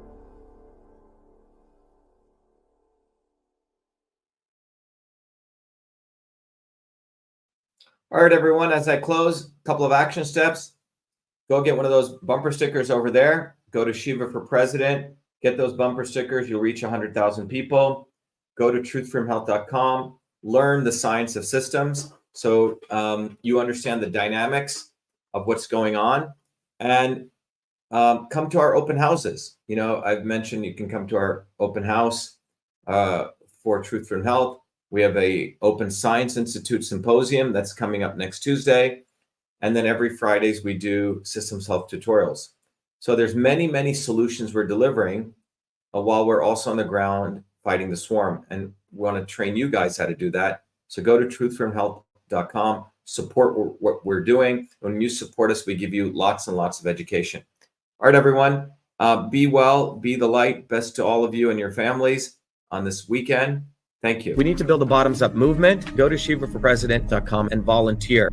All right, everyone, as I close, a couple of action steps. Go get one of those bumper stickers over there. Go to Shiva for President. Get those bumper stickers. You'll reach 100,000 people. Go to truthfromhealth.com. Learn the science of systems so you understand the dynamics of what's going on. And come to our open houses. You know, I've mentioned you can come to our open house for Truth from Health. We have a Open Science Institute Symposium that's coming up next Tuesday. And then every Fridays we do systems health tutorials. So there's many, many solutions we're delivering while we're also on the ground fighting the swarm. And we want to train you guys how to do that. So go to truthfromhealth.com, support what we're doing. When you support us, we give you lots and lots of education. All right, everyone, be well, be the light. Best to all of you and your families on this weekend. Thank you. We need to build a bottoms-up movement. Go to ShivaForPresident.com and volunteer.